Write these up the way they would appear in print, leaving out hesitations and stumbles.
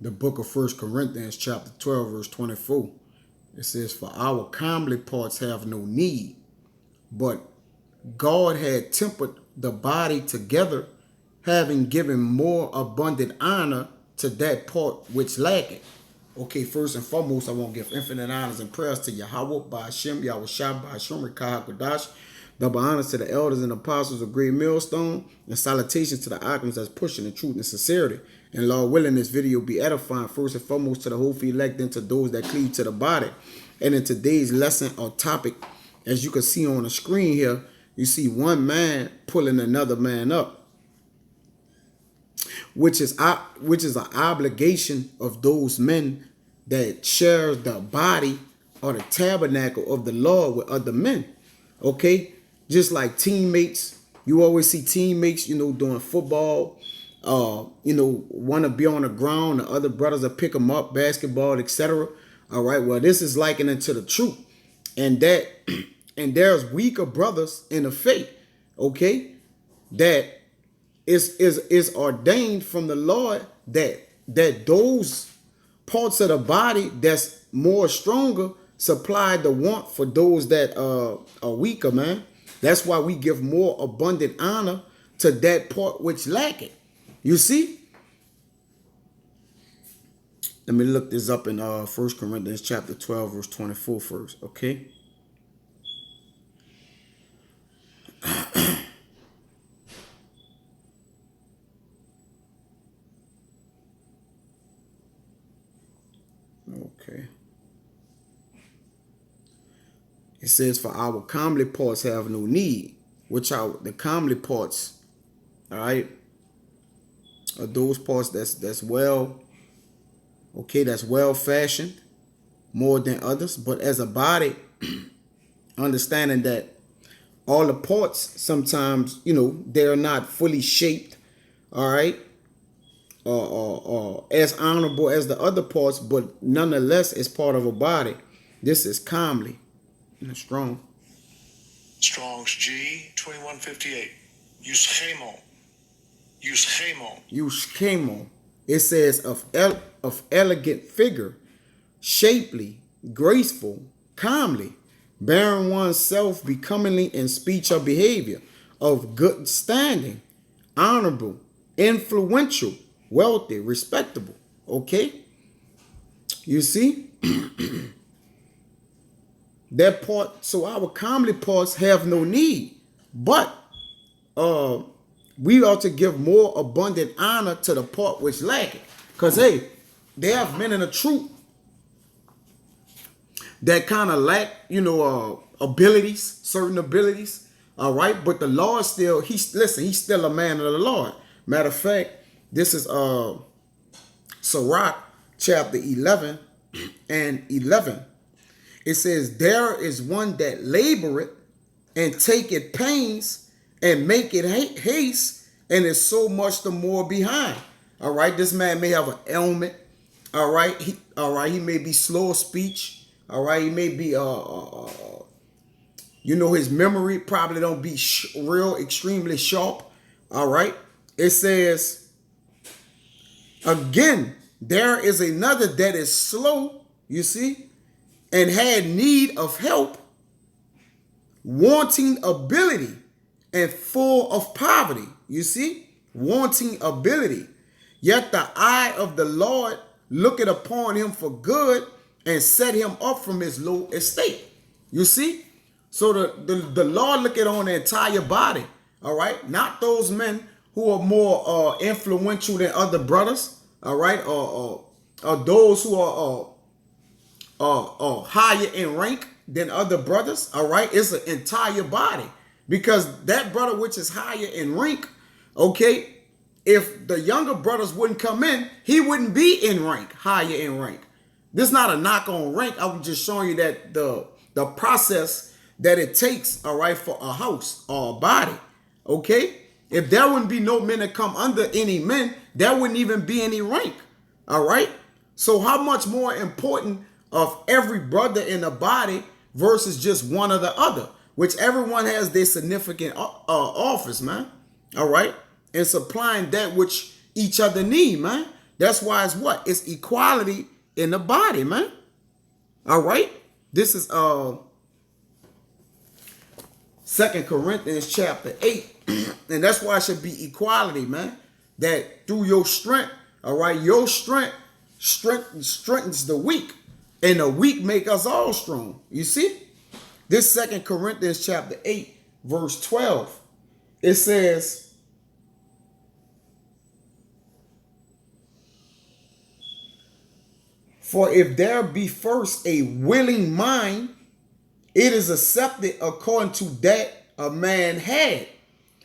the book of 1 Corinthians chapter 12 verse 24. It says, for our comely parts have no need, but God had tempered the body together, having given more abundant honor to that part which lacketh. Okay, first and foremost, I want to give infinite honors and prayers to Yahweh, by Hashem, Yahweh Shai, by Hashem, Rekah HaKadosh. Double honors to the elders and apostles of Great Millstone, and salutations to the icons that's pushing the truth and sincerity. And Lord willing, this video be edifying first and foremost to the whole elect, and to those that cleave to the body. And in today's lesson or topic, as you can see on the screen here, you see one man pulling another man up, which is an obligation of those men that share the body or the tabernacle of the Lord with other men. Okay, just like teammates, you always see teammates, doing football. Want to be on the ground, the other brothers will pick them up, basketball, etc. All right, well, this is likened to the truth, and there's weaker brothers in the faith, okay, that is ordained from the Lord that those parts of the body that's more stronger supply the want for those that are weaker, man. That's why we give more abundant honor to that part which lacketh. You see? Let me look this up in 1 Corinthians chapter 12, verse 24 first, okay? Okay. It says, for our comely parts have no need, which are the comely parts, all right, are those parts that's well, okay, that's well fashioned more than others. But as a body, understanding that all the parts sometimes, they're not fully shaped, all right, or as honorable as the other parts, but nonetheless it's part of a body. This is comely and strong. Strong's G 2158. Euschemo. Euschemo. Euschemo. It says of elegant figure, shapely, graceful, calmly, bearing oneself becomingly in speech or behavior, of good standing, honorable, influential, wealthy, respectable. Okay? You see? That part, so our comely parts have no need, but we ought to give more abundant honor to the part which lack it. Because, hey, there have men in the truth that kind of lack, abilities, certain abilities, all right? But the Lord still, he's still a man of the Lord. Matter of fact, this is Sirach chapter 11 and 11. It says, there is one that laboreth and taketh pains and make it haste, and is so much the more behind. All right, this man may have an ailment. All right, he may be slow of speech. All right, he may be his memory probably don't be real extremely sharp. All right, it says again, there is another that is slow, you see, and had need of help, wanting ability, and full of poverty. You see, wanting ability. Yet the eye of the Lord looketh upon him for good, and set him up from his low estate. You see? So the Lord looketh on the entire body. All right? Not those men who are more influential than other brothers. All right? Or those who are higher in rank than other brothers. All right? It's an entire body. Because that brother which is higher in rank, okay, if the younger brothers wouldn't come in, he wouldn't be in rank, higher in rank. This is not a knock on rank. I was just showing you that the process that it takes, all right, for a house or a body, okay? If there wouldn't be no men that come under any men, there wouldn't even be any rank, all right? So how much more important of every brother in the body versus just one or the other? Which everyone has their significant office, man. All right? And supplying that which each other need, man. That's why it's what? It's equality in the body, man. All right. This is 2 Corinthians chapter 8. And that's why it should be equality, man. That through your strength, all right, your strength strengthens the weak. And the weak make us all strong. You see? This 2 Corinthians chapter 8, verse 12. It says, for if there be first a willing mind, it is accepted according to that a man had,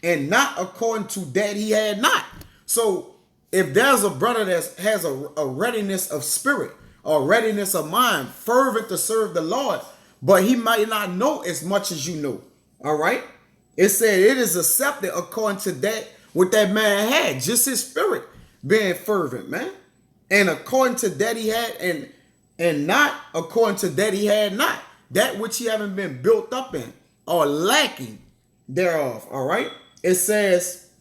and not according to that he had not. So if there's a brother that has a readiness of spirit or readiness of mind, fervent to serve the Lord, but he might not know as much as you know. All right. It said it is accepted according to that what that man had, just his spirit being fervent, man. And according to that he had, and not according to that he had not. That which he haven't been built up in or lacking thereof. All right. It says,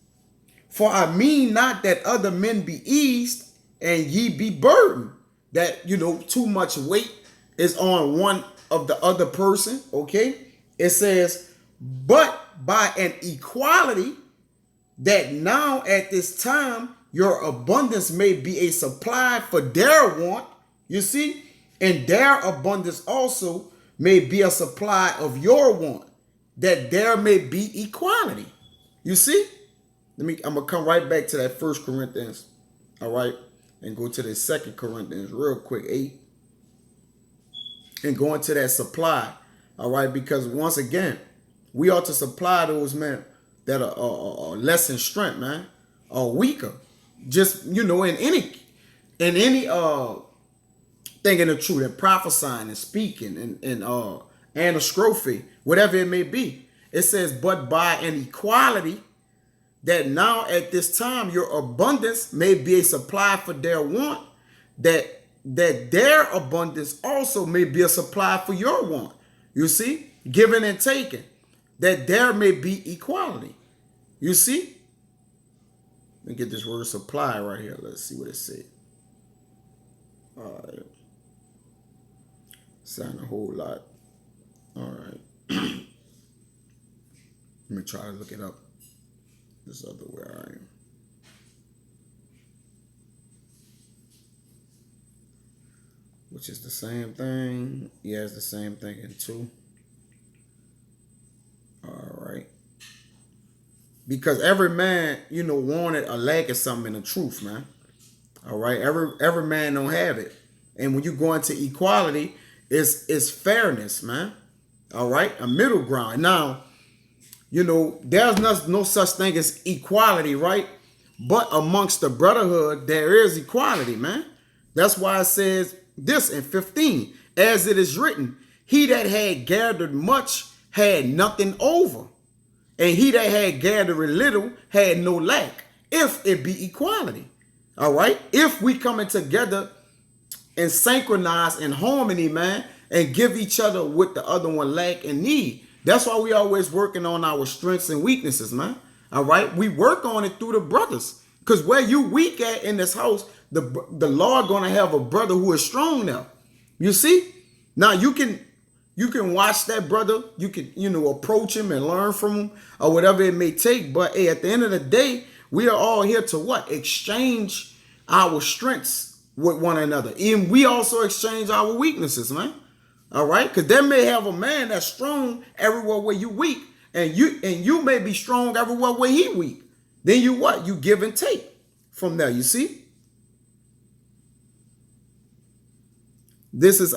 for I mean not that other men be eased and ye be burdened. That, too much weight is on one of the other person. Okay. It says, but by an equality that now at this time your abundance may be a supply for their want. You see, and their abundance also may be a supply of your want, that there may be equality. You see? I'm gonna come right back to that 1 Corinthians, all right, and go to the 2 Corinthians real quick, 8, and go into that supply, all right, because once again, we ought to supply those men that are less in strength, man, or weaker, just in any thinking the truth and prophesying and speaking and anastrophe, whatever it may be. It says, but by an equality that now at this time your abundance may be a supply for their want, that their abundance also may be a supply for your want. You see, giving and taking, that there may be equality. You see? Let me get this word supply right here. Let's see what it said. All right. Sound a whole lot. All right. Let me try to look it up this other way I am. Which is the same thing. Yeah, it's the same thing in 2. All right. Because every man, wanted or lacking something in the truth, man. All right. Every man don't have it. And when you go into equality, it's fairness, man. All right. A middle ground. Now, there's no such thing as equality, right? But amongst the brotherhood, there is equality, man. That's why it says this in 15, as it is written, he that had gathered much had nothing over, and he that had gathered a little had no lack, if it be equality. All right. If we coming together and synchronize in harmony, man, and give each other what the other one lack and need. That's why we always working on our strengths and weaknesses, man. All right. We work on it through the brothers, because where you weak at in this house, the Lord gonna have a brother who is strong now. You see? Now you can watch that brother. You can, approach him and learn from him or whatever it may take. But hey, at the end of the day, we are all here to what? Exchange our strengths with one another. And we also exchange our weaknesses, man. All right? Because there may have a man that's strong everywhere where you weak. And you may be strong everywhere where he weak. Then you what? You give and take from there. You see? This is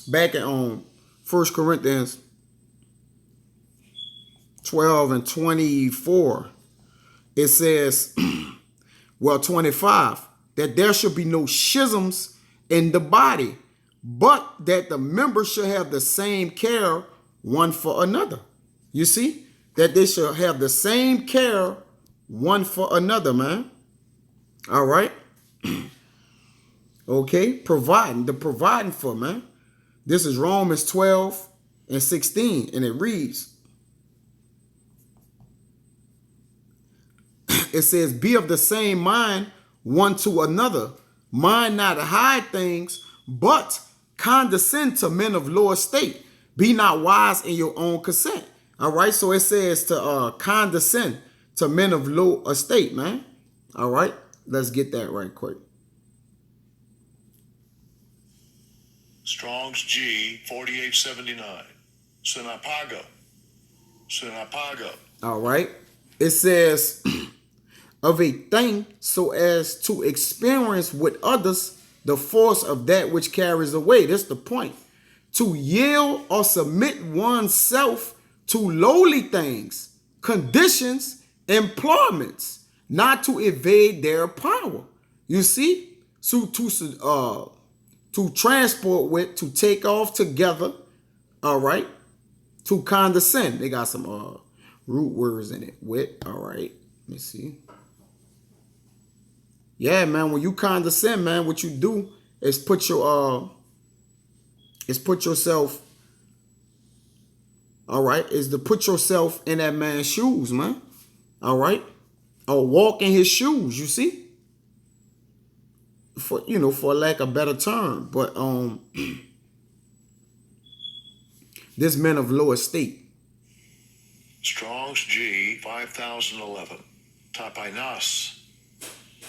back on 1 Corinthians 12 and 24. It says, 25, that there should be no schisms in the body, but that the members should have the same care one for another. You see? That they should have the same care one for another, man. All right? Okay? Providing for, man. This is Romans 12 and 16, and it reads, it says, be of the same mind one to another. Mind not high things, but condescend to men of low estate. Be not wise in your own consent. All right. So it says to condescend to men of low estate, man. All right. Let's get that right quick. Strong's G 4879. Sunapago. Sunapago. All right. It says of a thing so as to experience with others the force of that which carries away. That's the point. To yield or submit oneself to lowly things, conditions, employments, not to evade their power. You see? So to transport with, to take off together, all right? To condescend. They got some root words in it. With, all right. Let me see. Yeah, man, when you condescend, man, what you do is put yourself, all right, is to put yourself in that man's shoes, man. All right? Or walk in his shoes, you see? For lack of a better term. But this man of low estate. Strong's G 5011. Tapainas.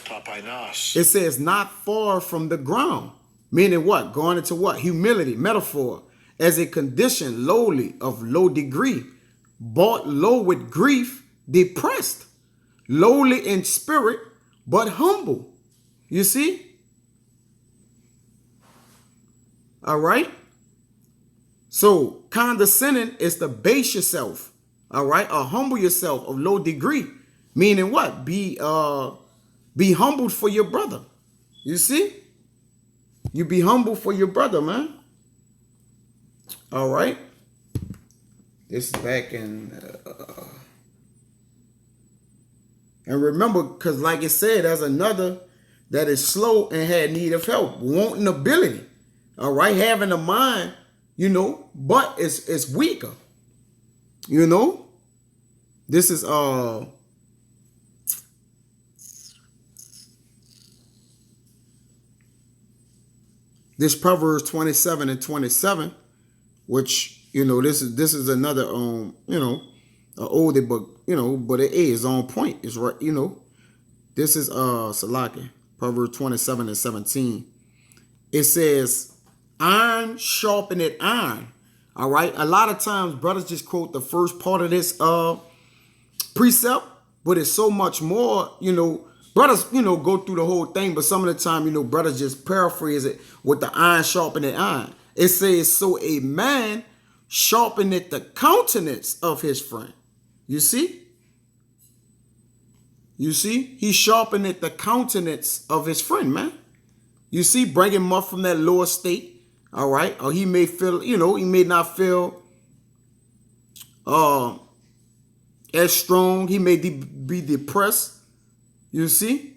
Tapainas. It says not far from the ground. Meaning what? Going into what? Humility, metaphor. As a condition lowly, of low degree. Bought low with grief, depressed. Lowly in spirit, but humble. You see? All right? So condescending is to base yourself. All right? Or humble yourself of low degree. Meaning what? Be humbled for your brother. You see? You be humble for your brother, man. All right. This is back in... and remember, because like it said, there's another that is slow and had need of help. Wanting ability. All right. Having a mind, but it's weaker. This is... This Proverbs 27 and 27, which, this is another, an oldie book, but it is on point. It's right, This is, Salaki, Proverbs 27 and 17. It says, iron sharpeneth iron. All right. A lot of times brothers just quote the first part of this, precept, but it's so much more, brothers, go through the whole thing, but some of the time, brothers just paraphrase it with the iron sharpening iron. It says, so a man sharpeneth the countenance of his friend. You see? You see? He sharpeneth the countenance of his friend, man. You see? Bring him up from that lower state. All right? Or he may feel, he may not feel as strong. He may be depressed. You see?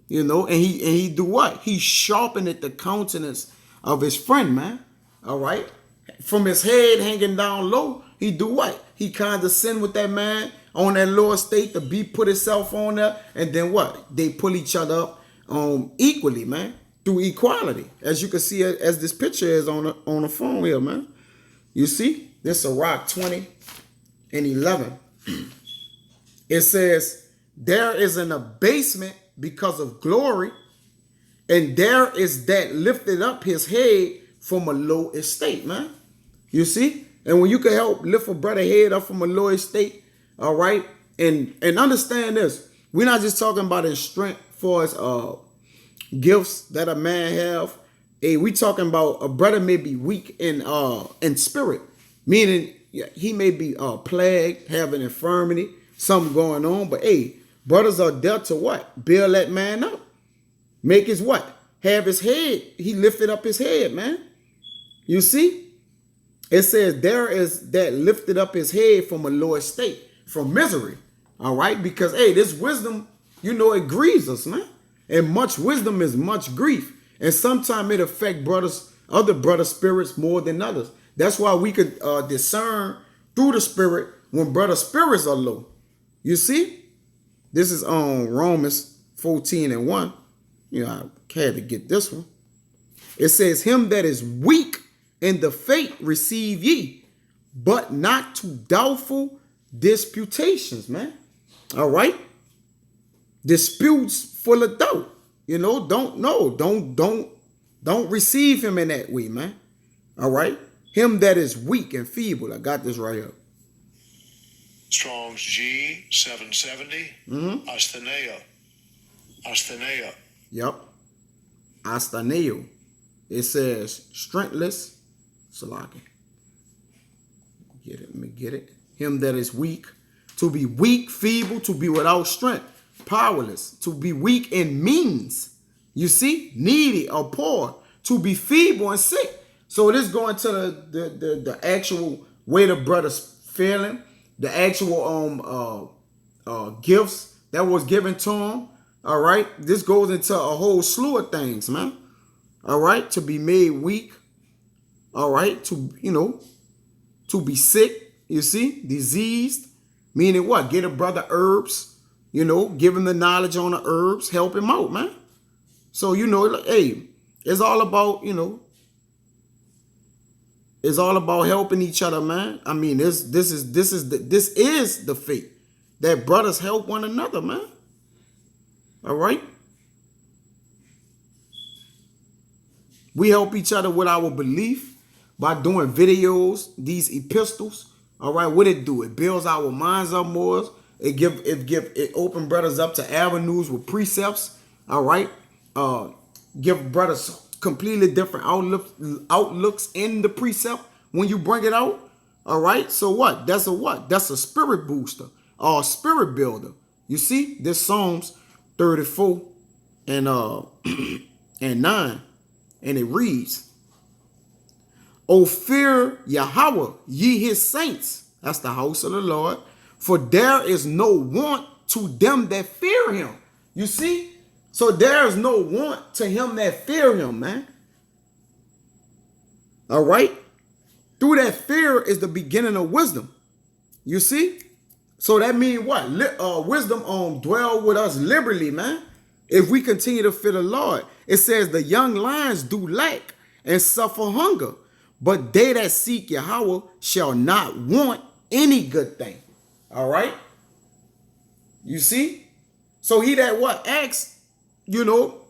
And he do what? He sharpened the countenance of his friend, man. All right? From his head hanging down low, he do what? He condescend with that man on that lower state to put himself on there. And then what? They pull each other up equally, man. Through equality. As you can see, as this picture is on the phone here, man. You see? This is Rock 20 and 11. It says, there is an abasement because of glory, and there is that lifted up his head from a low estate, man. You see? And when you can help lift a brother head up from a low estate, all right? And understand this. We're not just talking about his strength for his gifts that a man have. Hey, we talking about a brother may be weak in spirit, meaning he may be plagued, have an infirmity, something going on. But hey, brothers are there to what? Build that man up. Make his what? Have his head. He lifted up his head, man. You see? It says there is that lifted up his head from a low estate, from misery. All right? Because hey, this wisdom, it grieves us, man. And much wisdom is much grief. And sometimes it affects other brothers' spirits more than others. That's why we could discern through the spirit when brothers' spirits are low. You see? This is on Romans 14:1. You know, I had to get this one. It says, him that is weak in the faith receive ye, but not to doubtful disputations, man. All right? Disputes full of doubt. You know, don't receive him in that way, man. All right? Him that is weak and feeble. I got this right here. Strong's G 770. Asthenea. Yep. Astaneo. It says strengthless. Salaki. Get it. Let me get it. Him that is weak. To be weak, feeble, to be without strength. Powerless. To be weak in means. You see? Needy or poor. To be feeble and sick. So this going to the actual way the brothers feeling. The actual gifts that was given to him. All right. This goes into a whole slew of things, man. All right. To be made weak. All right. To, you know, to be sick. You see, diseased. Meaning what? Get a brother herbs. You know, give him the knowledge on the herbs. Help him out, man. So, you know, like, hey, it's all about, you know, it's all about helping each other, man. I mean, this is the faith that brothers help one another, man. All right. We help each other with our belief by doing videos, these epistles. All right, what it do? It builds our minds up more. It open brothers up to avenues with precepts. All right, give brothers completely different outlooks in the precept when you bring it out. All right, so what? That's a what? That's a spirit booster or a spirit builder. You see, this Psalms 34 and and 9, and it reads, "O fear Yahweh, ye his saints." That's the house of the Lord. "For there is no want to them that fear him." You see? So there is no want to him that fear him, man. All right? Through that fear is the beginning of wisdom. You see? So that means what? Wisdom dwell with us liberally, man. If we continue to fear the Lord. It says the young lions do lack and suffer hunger, but they that seek Yahweh shall not want any good thing. All right? You see? So he that what? Acts, you know,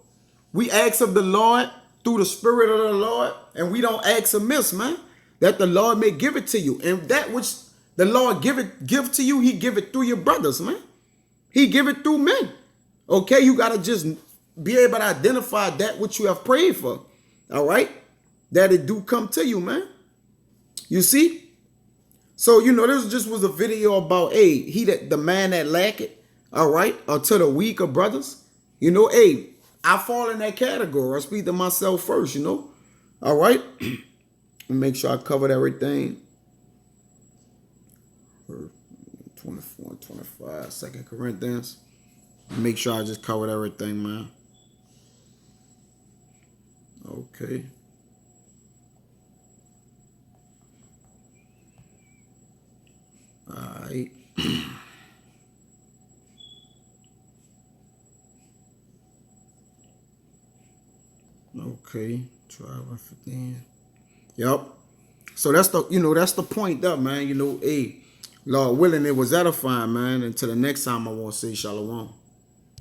we ask of the Lord through the Spirit of the Lord, and we don't ask amiss, man, that the Lord may give it to you. And that which the Lord give to you, he give it through your brothers, man. He give it through men. Okay, you got to just be able to identify that which you have prayed for. All right? That it do come to you, man. You see? So, you know, this just was a video about, hey, the man that lack it, all right, or to the weaker brothers. You know, hey, I fall in that category. I speak to myself first, you know. All right? Make sure I covered everything. 24 and 25, 2 Corinthians. Make sure I just covered everything, man. Okay. All right. Okay. 12 and 15. Yep. So that's the point up, man. You know, hey, Lord willing, it was edifying, man. Until the next time, I want to say shalom.